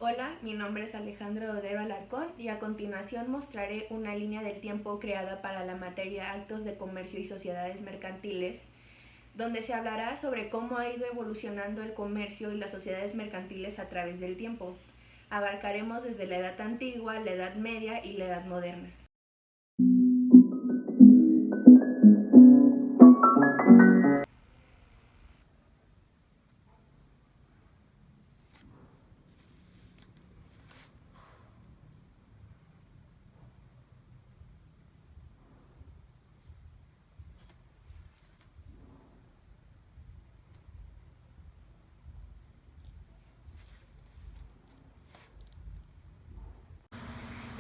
Hola, mi nombre es Alejandro Dodero Alarcón y a continuación mostraré una línea del tiempo creada para la materia Actos de Comercio y Sociedades Mercantiles, donde se hablará sobre cómo ha ido evolucionando el comercio y las sociedades mercantiles a través del tiempo. Abarcaremos desde la Edad Antigua, la Edad Media y la Edad Moderna.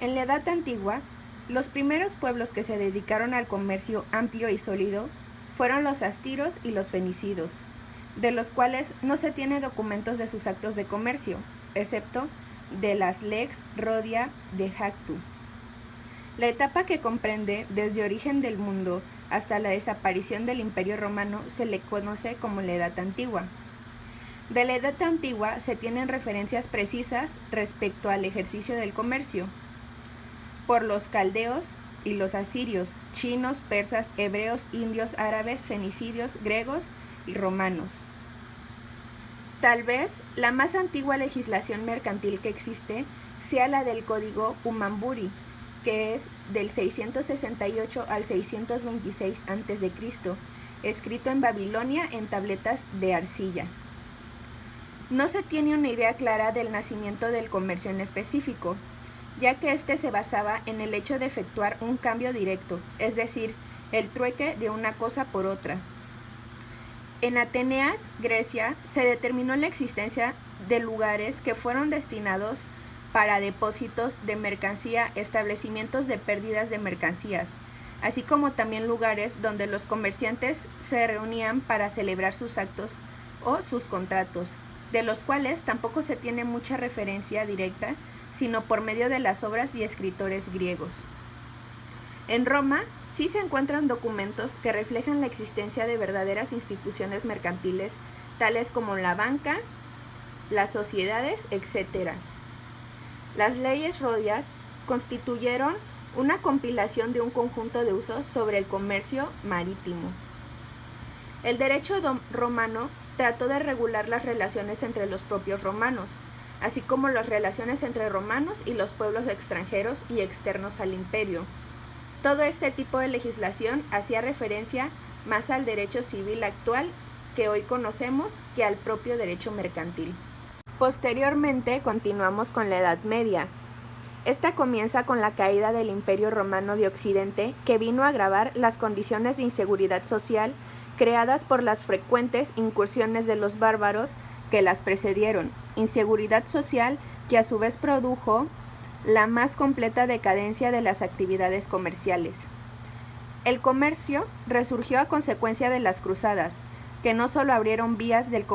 En la Edad Antigua, los primeros pueblos que se dedicaron al comercio amplio y sólido fueron los astiros y los fenicidos, de los cuales no se tiene documentos de sus actos de comercio, excepto de las Lex Rhodia de Jactu. La etapa que comprende desde origen del mundo hasta la desaparición del Imperio Romano se le conoce como la Edad Antigua. De la Edad Antigua se tienen referencias precisas respecto al ejercicio del comercio por los caldeos y los asirios, chinos, persas, hebreos, indios, árabes, fenicidios, griegos y romanos. Tal vez la más antigua legislación mercantil que existe sea la del Código Umamburi, que es del 668 al 626 a.C., escrito en Babilonia en tabletas de arcilla. No se tiene una idea clara del nacimiento del comercio en específico, ya que este se basaba en el hecho de efectuar un cambio directo, es decir, el trueque de una cosa por otra. En Atenas, Grecia, se determinó la existencia de lugares que fueron destinados para depósitos de mercancía, establecimientos de pérdidas de mercancías, así como también lugares donde los comerciantes se reunían para celebrar sus actos o sus contratos, de los cuales tampoco se tiene mucha referencia directa, sino por medio de las obras y escritores griegos. En Roma sí se encuentran documentos que reflejan la existencia de verdaderas instituciones mercantiles, tales como la banca, las sociedades, etc. Las leyes rodias constituyeron una compilación de un conjunto de usos sobre el comercio marítimo. El derecho romano trató de regular las relaciones entre los propios romanos, así como las relaciones entre romanos y los pueblos extranjeros y externos al imperio. Todo este tipo de legislación hacía referencia más al derecho civil actual que hoy conocemos que al propio derecho mercantil. Posteriormente continuamos con la Edad Media. Esta comienza con la caída del Imperio Romano de Occidente, que vino a agravar las condiciones de inseguridad social creadas por las frecuentes incursiones de los bárbaros que las precedieron, inseguridad social que a su vez produjo la más completa decadencia de las actividades comerciales. El comercio resurgió a consecuencia de las cruzadas, que no solo abrieron vías de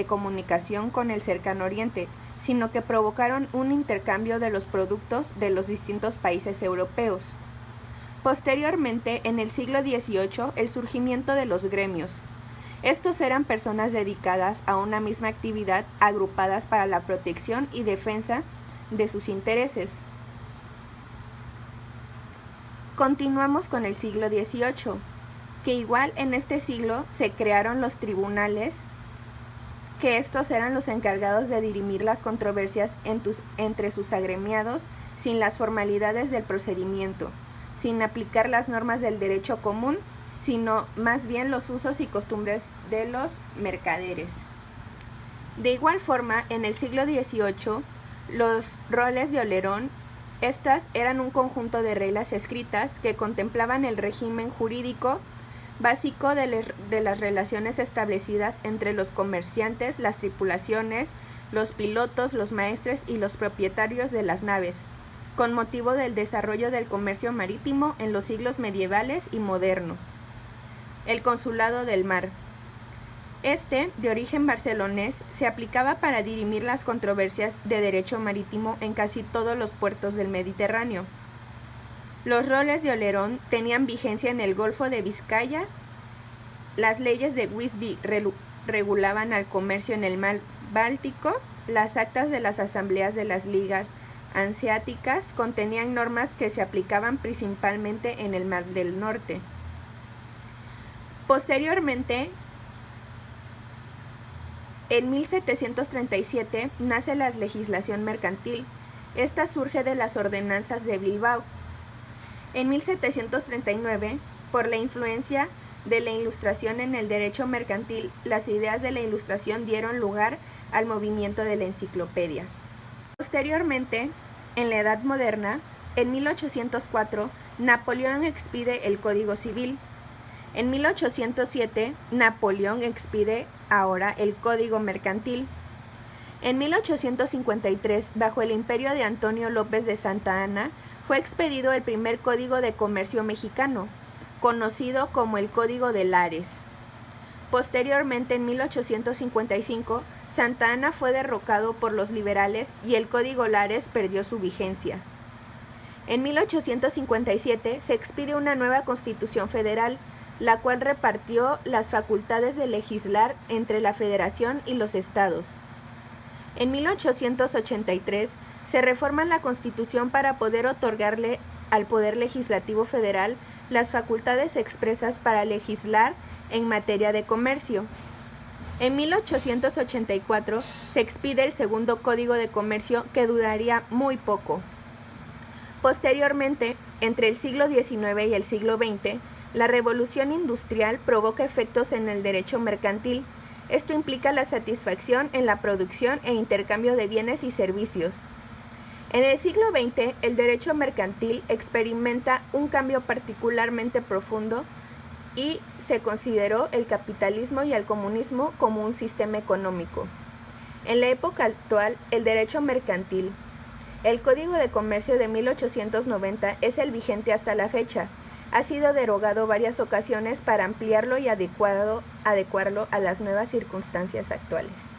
comunicación con el cercano oriente, sino que provocaron un intercambio de los productos de los distintos países europeos. Posteriormente, en el siglo XVIII, el surgimiento de los gremios. Estos eran personas dedicadas a una misma actividad, agrupadas para la protección y defensa de sus intereses. Continuamos con el siglo XVIII, que igual en este siglo se crearon los tribunales, que estos eran los encargados de dirimir las controversias entre sus agremiados sin las formalidades del procedimiento, sin aplicar las normas del derecho común, sino más bien los usos y costumbres de los mercaderes. De igual forma, en el siglo XVIII, los roles de Olerón, estas eran un conjunto de reglas escritas que contemplaban el régimen jurídico básico de las relaciones establecidas entre los comerciantes, las tripulaciones, los pilotos, los maestres y los propietarios de las naves, con motivo del desarrollo del comercio marítimo en los siglos medievales y moderno. El consulado del mar. Este, de origen barcelonés, se aplicaba para dirimir las controversias de derecho marítimo en casi todos los puertos del Mediterráneo. Los roles de Olerón tenían vigencia en el Golfo de Vizcaya. Las leyes de Wisby regulaban al comercio en el mar Báltico las actas de las asambleas de las ligas hanseáticas contenían normas que se aplicaban principalmente en el Mar del Norte. Posteriormente, en 1737 nace la legislación mercantil. Esta surge de las ordenanzas de Bilbao. En 1739, por la influencia de la Ilustración en el derecho mercantil, las ideas de la Ilustración dieron lugar al movimiento de la enciclopedia. Posteriormente, en la Edad Moderna, en 1804, Napoleón expide el Código Civil. En 1807, Napoleón expide ahora el Código Mercantil. En 1853, bajo el imperio de Antonio López de Santa Anna, fue expedido el primer Código de Comercio mexicano, conocido como el Código de Lares. Posteriormente, en 1855, Santa Anna fue derrocado por los liberales y el Código Lares perdió su vigencia. En 1857 se expide una nueva Constitución Federal, la cual repartió las facultades de legislar entre la Federación y los estados. En 1883 se reforma la Constitución para poder otorgarle al Poder Legislativo Federal las facultades expresas para legislar en materia de comercio. En 1884 se expide el segundo Código de Comercio, que duraría muy poco. Posteriormente, entre el siglo XIX y el siglo XX, la revolución industrial provoca efectos en el derecho mercantil. Esto implica la satisfacción en la producción e intercambio de bienes y servicios. En el siglo XX, el derecho mercantil experimenta un cambio particularmente profundo y se consideró el capitalismo y el comunismo como un sistema económico. En la época actual, el derecho mercantil, el Código de Comercio de 1890 es el vigente hasta la fecha. Ha sido derogado varias ocasiones para ampliarlo y adecuarlo a las nuevas circunstancias actuales.